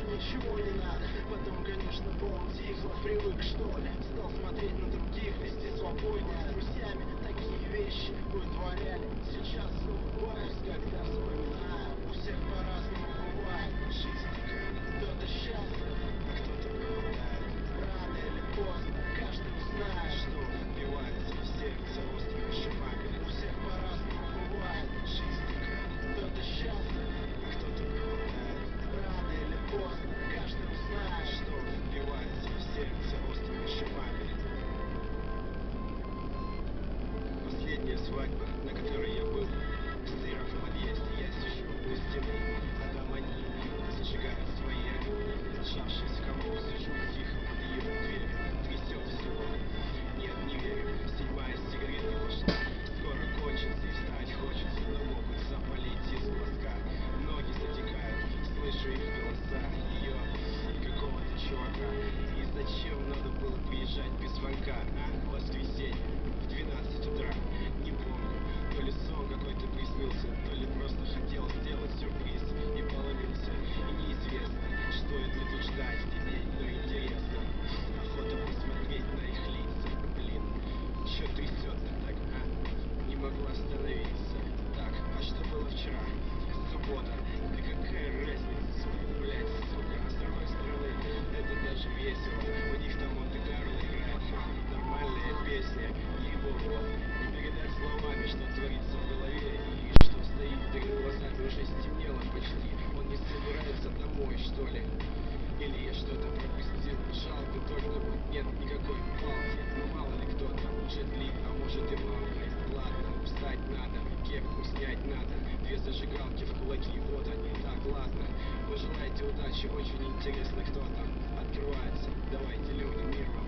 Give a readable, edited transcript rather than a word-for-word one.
ничего не надо. Потом, конечно, поутихло, привык что ли. Стал смотреть на других, вести свободнее. С друзьями такие вещи вытворяли. Сейчас улыбаюсь, когда вспоминаю. У всех по-разному бывает. Жизнь такая, кто-то счастлив, а кто-то пропадает. Рано или поздно каждый узнает, что впивается в сердце острыми шипами. У всех по-разному бывает. Жизнь такая, кто-то счастлив, а кто-то пропадает. Рано или поздно каждый узнает, что впивается в сердце острыми шипами. Последняя свадьба, на которой я был, костерёг в подъезде. Я сижу у стены, а там они зажигают свои огни. Сжавшись в комок, сижу тихо под ее дверью. Трясет всего. Нет, не верю. 7-я сигарета пошла. Скоро кончится и встать хочется, но могут запалить из глазка. Ноги затекают, слышу их голоса, ее и какого-то чувака. И зачем надо было приезжать без звонка, а? Воскресенье, в 12 утра. Не помню, то ли сон какой-то приснился, то ли просто хотел сделать сюрприз и поломился. И неизвестно, стоит ли тут ждать теперь, но интересно. Охота посмотреть на их лица. Блин, чё трясет-то так, а? Не могу остановиться. Так, а что было вчера? Суббота. Да какая разница? Блять, сука. А с другой стороны, это даже весело. У них там Монте-Карло играет. Нормальная песня. Ей-богу. Не передать словами, что творится в голове и что стоит перед глазами. Уже стемнело почти. Он не собирается домой, что ли? Или я что-то пропустил? Жалко только вот нет никакой палки. Ну мало ли кто там, джетли, а может и мамка. Ладно, встать надо, кепку снять надо. 2 зажигалки в кулаки, вот они. Так, ладно, пожелайте удачи, очень интересно, кто там открывается. Давайте, люди, мир вам.